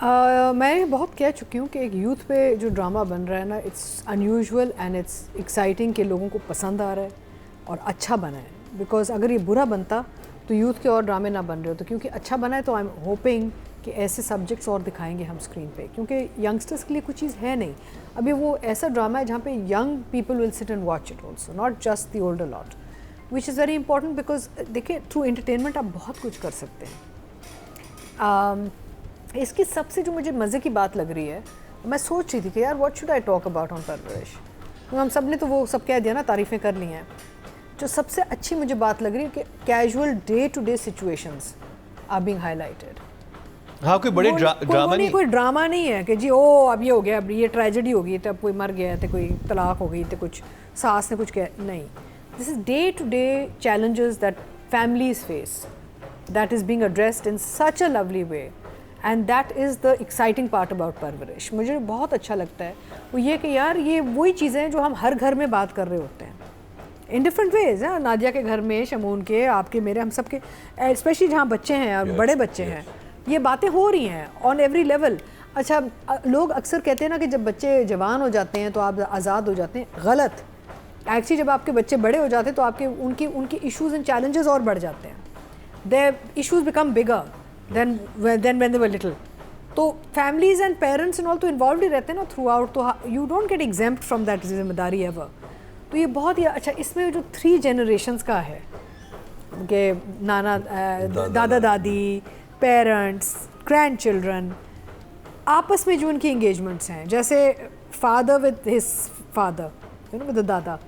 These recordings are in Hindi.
मैं बहुत कह चुकी हूँ कि एक यूथ पे जो ड्रामा बन रहा है ना, it's unusual and it's exciting कि लोगों को पसंद आ रहा है और अच्छा बना है। बिकॉज अगर ये बुरा बनता तो यूथ के और ड्रामे ना बन रहे होते, क्योंकि अच्छा बना है तो आई एम होपिंग कि ऐसे सब्जेक्ट्स और दिखाएंगे हम स्क्रीन पे, क्योंकि यंगस्टर्स के लिए कुछ चीज़ है नहीं। अभी वो ऐसा ड्रामा है जहाँ पे young people will sit and watch it also, not just the older lot, which is very important. Because देखिए, थ्रू एंटरटेनमेंट आप बहुत कुछ कर सकते हैं। इसकी सबसे जो मुझे मज़े की बात लग रही है, मैं सोच रही थी कि यार what should I talk about on परवरिश। हम सब ने तो वो सब कह दिया ना, तारीफ़ें कर ली हैं। जो सबसे अच्छी मुझे बात लग रही है कि casual day to day situations are being highlighted. हाँ, कोई बड़े ड्रामा नहीं, कोई ड्रामा नहीं है कि जी ओ अब ये हो गया, अब ये ट्रेजेडी हो गई, तो अब कोई मर गया, तो कोई तलाक हो गई, तो कुछ सास ने कुछ कह, नहीं। This is day to day challenges that families face, that is being addressed in such a lovely way, and that is the exciting part about Parvarish. मुझे बहुत अच्छा लगता है वो ये कि यार ये वही चीज़ें हैं जो हम हर घर में बात कर रहे होते हैं इन डिफरेंट वेज। है नादिया के घर में, शमून के, आपके, मेरे, हम सब के, स्पेशली जहाँ बच्चे हैं और बड़े बच्चे हैं, ये बातें हो रही हैं ऑन एवरी लेवल। अच्छा, लोग अक्सर कहते हैं ना कि जब बच्चे जवान हो जाते हैं तो आप आज़ाद हो जाते हैं। गलत। एक्चुअली जब आपके बच्चे बड़े हो जाते हैं तो आपके उनके इश्यूज़ एंड चैलेंजेस और बढ़ जाते हैं। Their issues become bigger then when they were little. तो families and parents and all तो involved ही रहते हैं ना थ्रू आउट, तो you don't get exempt from that जिम्मेदारी ever। तो ये बहुत ही अच्छा, इसमें जो 3 generations का है कि नाना दादा दादी, पेरेंट्स, ग्रैंड चिल्ड्रन, आपस में जो उनकी इंगेजमेंट्स हैं, जैसे father with his father, you know, with the दादा,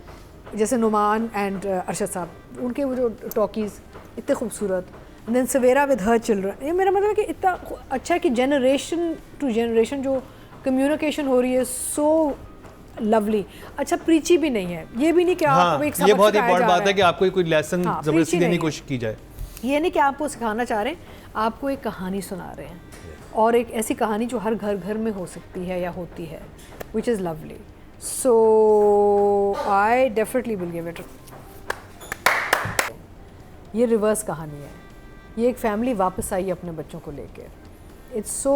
जैसे नुमान एंड अरशद साहब, उनके वो जो टॉकीज़ इतने खूबसूरत, then Savera with her children. ये मेरा मतलब है कि इतना अच्छा है कि जनरेशन टू जनरेशन जो कम्युनिकेशन हो रही है, सो लवली। अच्छा, प्रीची भी नहीं है, ये भी नहीं कि आपको एक सबक ये बहुत सिखाया इंपॉर्टेंट जा बात रहा है कि आपको कोई लेसन जबरदस्ती देने की कोशिश की जाए। ये नहीं कि आपको सिखाना चाह रहे हैं, आपको एक कहानी सुना रहे हैं, और एक ऐसी कहानी जो हर घर घर में हो सकती है या होती है, विच is lovely. So I definitely will give it. ये रिवर्स कहानी है, ये एक फैमिली वापस आई अपने बच्चों को लेके। इट्स सो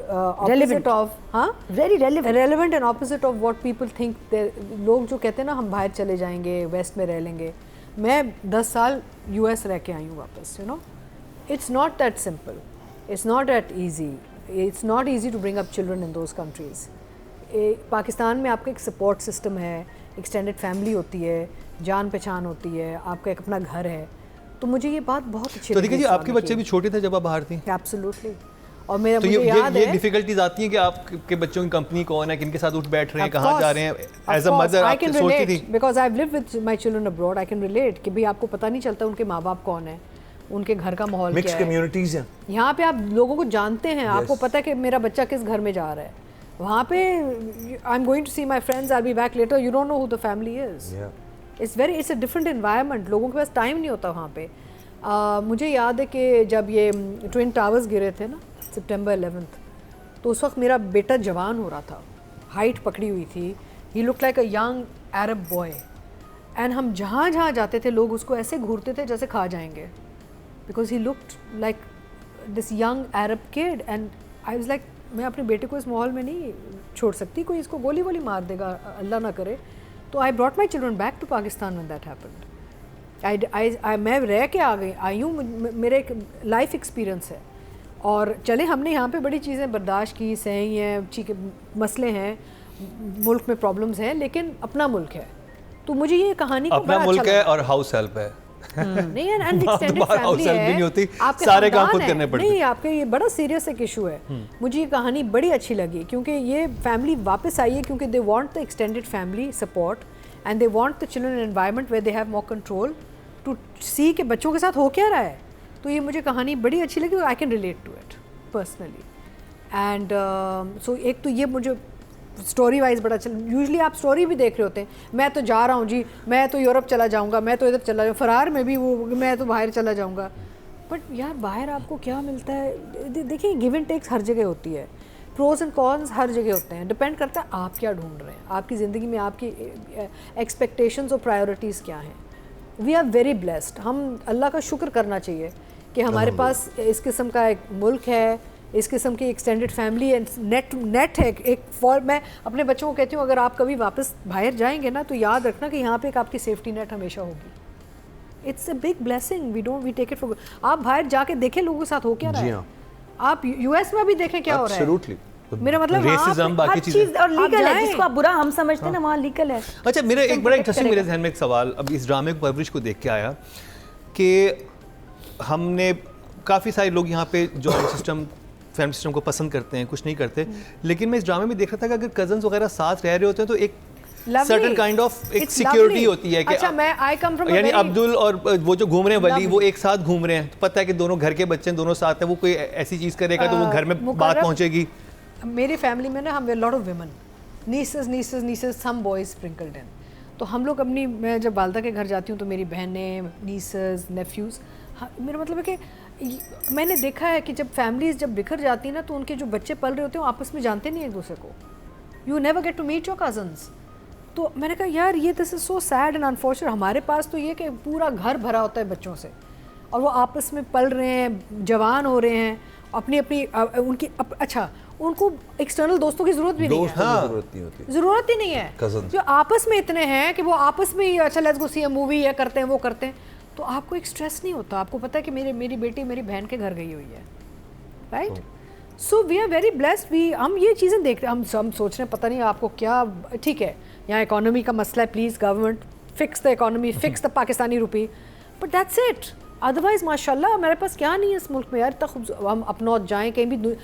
ऑपोजिट ऑफ, हाँ, very relevant and opposite of what people think. लोग जो कहते हैं ना हम बाहर चले जाएंगे, वेस्ट में रह लेंगे। मैं 10 साल US रह के आई हूँ वापस, you know. It's not that simple, it's not that easy, it's not easy to bring up children in those countries. Pakistan में आपका एक सपोर्ट सिस्टम है, एक्सटेंडेड फैमिली होती है, जान पहचान होती है, आपका एक अपना घर है। तो मुझे ये बात बहुत अच्छी लगी। तो देखिए जी, आपके बच्चे भी छोटे थे जब आप बाहर थी? एब्सोल्युटली। और मेरा तो मुझे याद ये है, डिफिकल्टीज आती हैं कि आपके बच्चों की कंपनी कौन है, किनके साथ उठ बैठ रहे हैं, कहाँ जा रहे हैं, एज अ मदर आप सोचती थी? Because I have lived with my children abroad, I can relate कि भाई आपको पता नहीं चलता उनके माँ बाप कौन है, उनके घर का माहौल क्या है। मिक्स्ड कम्युनिटीज हैं यहाँ पे, आप लोगों को जानते हैं, आपको पता है कि मेरा बच्चा किस घर में जा रहा है। वहाँ पे I am going to see my friends, I be back later, you don't know who the family is. It's a different environment, लोगों के पास टाइम नहीं होता वहाँ पे। मुझे याद है कि जब ये ट्विन टावर्स गिरे थे ना, सितंबर 11, तो उस वक्त मेरा बेटा जवान हो रहा था, हाइट पकड़ी हुई थी, he look like a young Arab boy, and हम जहाँ जहाँ जाते थे लोग उसको ऐसे घूरते थे जैसे खा जाएंगे, because he looked like this young Arab kid. And I was like, मैं अपने बेटे को इस माहौल में नहीं छोड़ सकती, कोई इसको गोली वोली मार देगा, अल्लाह ना करे। तो I brought my children back to Pakistan when that happened. मैं रह के आई हूँ, मेरा एक लाइफ एक्सपीरियंस है। और चले, हमने यहाँ पे बड़ी चीज़ें बर्दाश्त की, सही हैं, ठीक है, मसले हैं, मुल्क में प्रॉब्लम्स हैं, लेकिन अपना मुल्क है। तो मुझे ये कहानी को अपना बड़ा मुल्क अच्छा है और हाउस हेल्प है। नहीं, एंड एक्सटेंडेड फैमिली है, नहीं होती, आपके सारे काम खुद खानदान करने है। पड़ते। नहीं, आपके ये बड़ा सीरियस एक इशू है। मुझे ये कहानी बड़ी अच्छी लगी क्योंकि ये फैमिली वापस आई है क्योंकि they want the extended family support and they want the children environment where they have more control to see के बच्चों के साथ हो क्या रहा है। तो ये मुझे कहानी बड़ी अच्छी लगी, I can relate to it personally. And so एक तो ये मुझे स्टोरी वाइज बड़ा अच्छा। यूजुअली आप स्टोरी भी देख रहे होते हैं, मैं तो जा रहा हूँ जी, मैं तो यूरोप चला जाऊँगा, मैं तो इधर चला जाऊँ, फरार में भी वो मैं तो बाहर चला जाऊँगा। बट यार बाहर आपको क्या मिलता है? देखिए, गिव एंड टेक्स हर जगह होती है, प्रोज एंड कॉन्स हर जगह होते हैं, डिपेंड करता है आप क्या ढूंढ रहे हैं, आपकी ज़िंदगी में आपकी एक्सपेक्टेशंस और प्रायोरिटीज़ क्या हैं। वी आर वेरी ब्लेस्ड, हम अल्लाह का शुक्र करना चाहिए कि हमारे पास इस किस्म का एक मुल्क है, इस किस्म की एक्सटेंडेड फैमिली एंड नेट है एक फॉर। मैं अपने बच्चों को कहती हूँ अगर आप कभी वापस बाहर जाएंगे ना तो याद रखना कि यहाँ पे एक आपकी सेफ्टी नेट हमेशा होगी। It's a big blessing, we take it for. आप बाहर जाके देखें लोगों के साथ हो क्या रहा है, आप यूएस में भी देखें क्या हो रहा है। मेरा मतलब रेसिज्म बाकी चीजें और लीगल है, जिसको आप बुरा हम समझते हैं ना वहाँ लीगल है। अच्छा, मेरा एक बड़ा इंटरेस्टिंग मेरे ध्यान में एक सवाल अब इस ड्रामे की परवरिश को देख के आया कि हमने काफ़ी सारे लोग यहाँ पे जॉइंट सिस्टम फैमिली सिस्टम को पसंद करते हैं, कुछ नहीं करते, लेकिन मैं इस ड्रामे में देख रहा था कि अगर कजन्स वगैरह साथ रह रहे होते हैं तो एक सर्टेन काइंड ऑफ एक सिक्योरिटी होती है कि अच्छा, मैं आई कम फ्रॉम यानी अब्दुल और वो जो घूम रहे हैं वली, वो एक साथ घूम रहे हैं, तो पता है कि दोनों घर के बच्चे दोनों साथ हैं, वो कोई ऐसी चीज़ करेगा तो वो घर में बात पहुंचेगी। मेरी फैमिली में ना हम lot of women, nieces some boys sprinkled in. तो हम लोग अपनी, मैं जब वालदा के घर जाती हूँ तो मेरी बहनें, नीसेस, नेफ्यूज़, मेरा मतलब है कि मैंने देखा है कि जब फैमिलीज जब बिखर जाती हैं ना तो उनके जो बच्चे पल रहे होते हैं वो आपस में जानते नहीं एक दूसरे को। You never get to meet your cousins. तो मैंने कहा यार ये this is so sad and unfortunate. हमारे पास तो ये कि पूरा घर भरा होता है बच्चों से और वो आपस में पल रहे हैं, जवान हो रहे हैं, अपनी अपनी उनकी अच्छा, उनको एक्सटर्नल दोस्तों की जरूरत भी नहीं है, जरूरत ही नहीं है, जो आपस में इतने हैं कि वो आपस में ही अच्छा let's go C a movie, या करते हैं वो करते हैं, तो आपको एक स्ट्रेस नहीं होता। आपको पता है कि मेरी बेटी मेरी बहन के घर गई हुई है, right. So we are very blessed. हम ये चीज़ें देख रहे हैं, हम सोच रहे हैं पता नहीं आपको क्या, ठीक है यहाँ इकोनॉमी का मसला है, please government fix the economy, fix the Pakistani rupee, but that's it. Otherwise माशाल्लाह हमारे पास क्या नहीं है इस मुल्क में यार, इतना हम अपनौत जाएँ कहीं भी,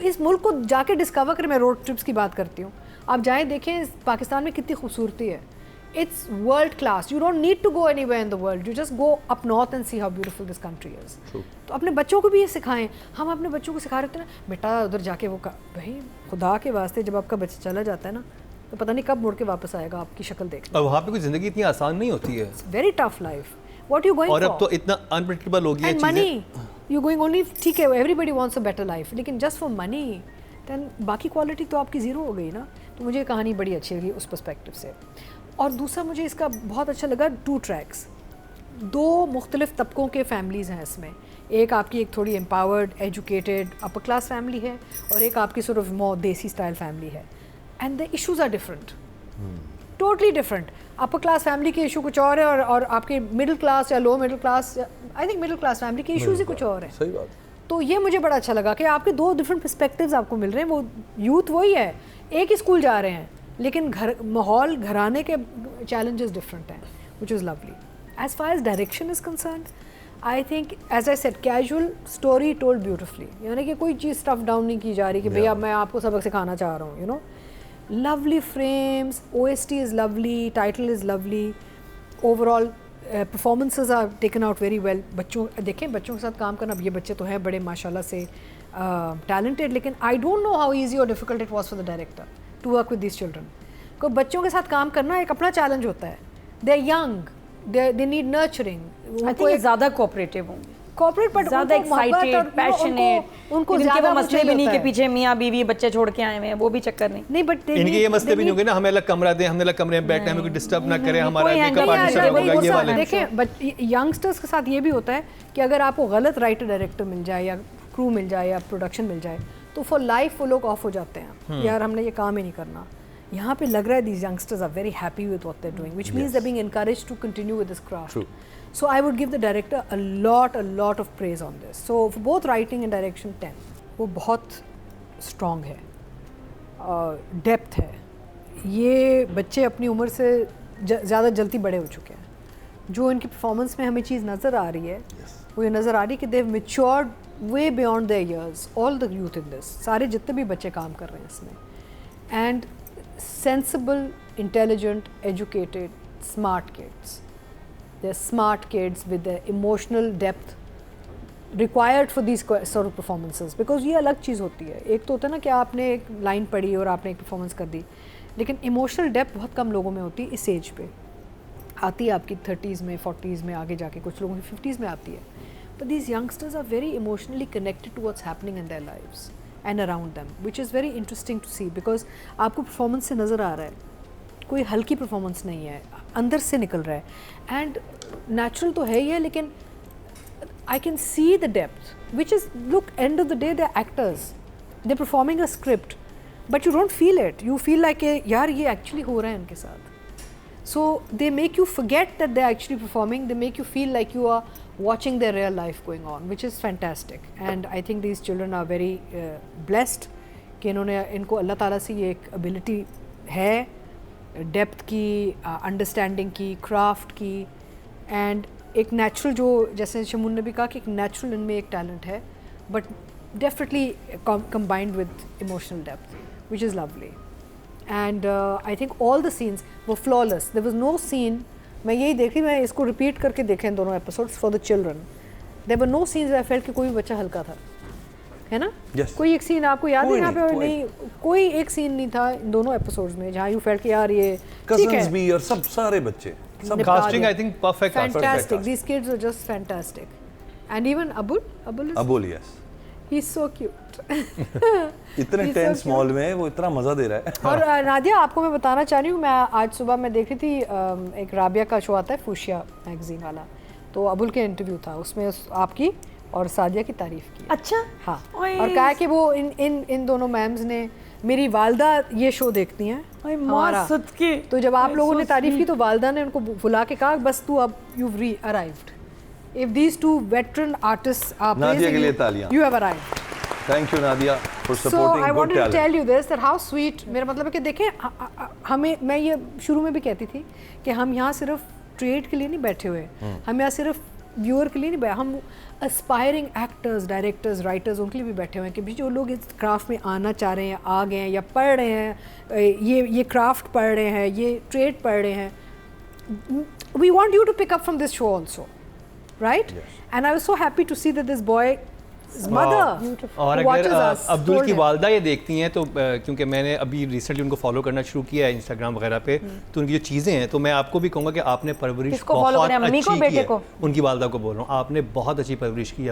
इस मुल्क को जाके डिस्कवर करें। मैं रोड ट्रिप्स की बात करती हूँ, आप जाएँ देखें पाकिस्तान में कितनी खूबसूरती है, it's world class. You don't need to go anywhere in the world, you just go up north and see how beautiful this country is. तो अपने बच्चों को भी ये सिखाएं। हम अपने बच्चों को सिखा रहे थे ना बेटा उधर जाके वो भाई खुदा के वास्ते जब आपका बच्चा चला जाता है ना तो पता नहीं कब मुड़ के वापस आएगा आपकी शक्ल देखने। और वहाँ पे कोई ज़िंदगी इतनी आसान नहीं होती है, very tough life. What you going और for? अब तो इतना अनप्रेडिक्टेबल हो गया है चीज़ें। And money, you going only, ठीक है everybody wants a better life, लेकिन just for money, then बाकी क्वालिटी तो आपकी ज़ीरो हो गई ना। तो मुझे कहानी बड़ी अच्छी लगी उस पर्सपेक्टिव से। और दूसरा मुझे इसका बहुत अच्छा लगा 2 ट्रैक्स, 2 मुख्तलिफ तबकों के फैमिलीज़ हैं इसमें। एक आपकी एक थोड़ी empowered educated upper class family है और एक आपकी sort of more desi style family है, and the issues are different, totally different. Upper class family के इशू कुछ और है और आपके मिडिल क्लास या low middle class, I think middle class family के इशूज़ ही कुछ और है। सही बात। तो ये मुझे बड़ा अच्छा लगा कि आपके 2 डिफरेंट पर्सपेक्टिव्स आपको मिल रहे हैं। वो यूथ वही है, एक ही स्कूल जा रहे हैं, लेकिन घर माहौल घराने के चैलेंजेस डिफरेंट हैं, which is lovely. As far as direction is concern, I think as I said casual story told beautifully, यानी कि कोई चीज़ स्टफ डाउन नहीं की जा रही कि भैया मैं आपको सबक सिखाना चाह रहा हूँ, you know. Lovely frames, OST is lovely, title is lovely, overall performances are taken out very well. बच्चों देखें, बच्चों के साथ काम करना, अब ये बच्चे तो हैं बड़े माशाल्लाह से talented, लेकिन I don't know how easy or difficult it was for the director to work with these children. क्योंकि बच्चों के साथ काम करना एक अपना चैलेंज होता है। They are young, they need nurturing. I think ज़्यादा कोऑपरेटिव होंगे, कॉर्पोरेट बट ज़्यादा एक्साइटेड, पैशनेट, उनको ज़्यादा मसले भी नहीं कि पीछे मियाँ बीवी बच्चे छोड़ के आए हुए हैं, वो भी चक्कर नहीं। बट इनके ये मसले भी नहीं होंगे ना, हमें अलग कमरा दें, हमने अलग कमरे में बैठना है, हमें कोई डिस्टर्ब ना करे, हमारा मेकअप आर्टिस्ट होगा, ये वाले। देखें यंगस्टर्स के साथ ये भी होता है कि अगर आपको गलत राइटर डायरेक्टर मिल जाए या क्रू मिल जाए या प्रोडक्शन मिल जाए तो फॉर लाइफ वो लोग ऑफ हो जाते हैं, यार हमने ये काम ही नहीं करना। यहाँ पे लग रहा है these youngsters are very happy with what they are doing, which means they are being encouraged to continue with this craft. So I would give the director a lot of praise on this. So for both writing and direction 10, वो बहुत strong है, depth है। ये बच्चे अपनी उम्र से ज़्यादा जल्दी बड़े हो चुके हैं। जो इनकी performance में हमें चीज़ नज़र आ रही है वो ये नज़र आ रही है कि they've matured way beyond their years. All the youth in this, सारे जितने भी बच्चे काम कर रहे हैं इसमें, and sensible, intelligent, educated, smart kids. They're smart kids with the emotional depth required for these sort of performances, because ये अलग चीज़ होती है। एक तो होता है ना कि आपने एक लाइन पढ़ी और आपने एक परफॉर्मेंस कर दी, लेकिन इमोशनल डेप्थ बहुत कम लोगों में होती है। इस एज पे आती है, आपकी 30s में 40s में आगे जाके, कुछ लोगों की 50s में आती है। But these youngsters are very emotionally connected to what's happening in their lives and around them, which is very interesting to see, because आपको परफॉर्मेंस से नज़र आ रहा है कोई हल्की परफॉर्मेंस नहीं है, अंदर से निकल रहा है, एंड नेचुरल तो है ही है, लेकिन I can see the depth which is, look end of the day they are actors, they're performing a script, but you don't feel it. You feel like यार ये actually हो रहा है इनके साथ. So they make you forget that they're actually performing. They make you feel like you are watching their real life going on, which is fantastic. And I think these children are very blessed कि इनको अल्लाह ताला से ये एक ability है, डेप्थ की, अंडरस्टैंडिंग की, क्राफ्ट की, एंड एक नेचुरल, जो जैसे शमून ने भी कहा कि एक नेचुरल इनमें एक टैलेंट है, but definitely combined with emotional depth, which is lovely. And I think all the scenes वो flawless. There was no scene, मैं यही देखी, मैं इसको रिपीट करके देखे इन दोनों episodes for the children. There were no scenes I felt कि कोई बच्चा हल्का था, है ना? कोई एक सीन आपको याद है यहाँ पे? नहीं, कोई एक सीन नहीं था इन दोनों एपिसोड्स में जहाँ यू फेल्ट कि यार ये ठीक है. भी और सब सारे बच्चे, सब casting I think perfect. Fantastic. These kids are just fantastic. And even Abul, yes. He's so cute. इतने टेंस मॉल में वो इतना मजा दे रहा है. और नादिया, आपको मैं बताना चाह रही हूँ, मैं आज सुबह मैं देख रही थी एक राबिया का शो आता है फूशिया मैगजीन वाला, तो अबुल के इंटरव्यू था, उसमें आपकी और सादिया की तारीफ की. अच्छा. हाँ. और कहा है कि वो इन दोनों मैम्स ने, मेरी वालदा ये शो देखती हैं हमारा, तो जब आप लोगों ने तारीफ की तो वालदा ने उनको बुला के कहा बस तू अब you've re-arrived. If these two veteran artists are praising you, you have arrived. Thank you Nadia for supporting So I good wanted talent. to tell you this, that how sweet. मेरा मतलब है कि देखें, हमें, मैं ये शुरू में भी कहती थी कि हम यहाँ सिर्फ ट्रेड के लिए नहीं बैठे हुए, हम यहाँ सिर्फ व्यूअर के लिए नहीं बैठे, हम एस्पायरिंग एक्टर्स, डायरेक्टर्स, राइटर्स, उनके लिए भी बैठे हुए हैं कि भी जो लोग इस क्राफ्ट में आना चाह रहे हैं, आ गए हैं या पढ़ रहे हैं, ये क्राफ्ट पढ़ रहे हैं, ये ट्रेड पढ़ रहे हैं. We want you to pick up from this show also, right? Yes. And I was so happy to see that this boy, his mother, और अगर अब्दुल की वालदा ये देखती हैं तो क्योंकि मैंने अभी रिसेंटली उनको फॉलो करना शुरू किया है इंस्टाग्राम वगैरह पे, तो उनकी जो चीज़ें हैं, तो मैं आपको भी कहूँगा कि आपने परवरिश बहुत अच्छी की है. उनकी वालदा को बोल रहा हूँ, आपने बहुत अच्छी परवरिश की है.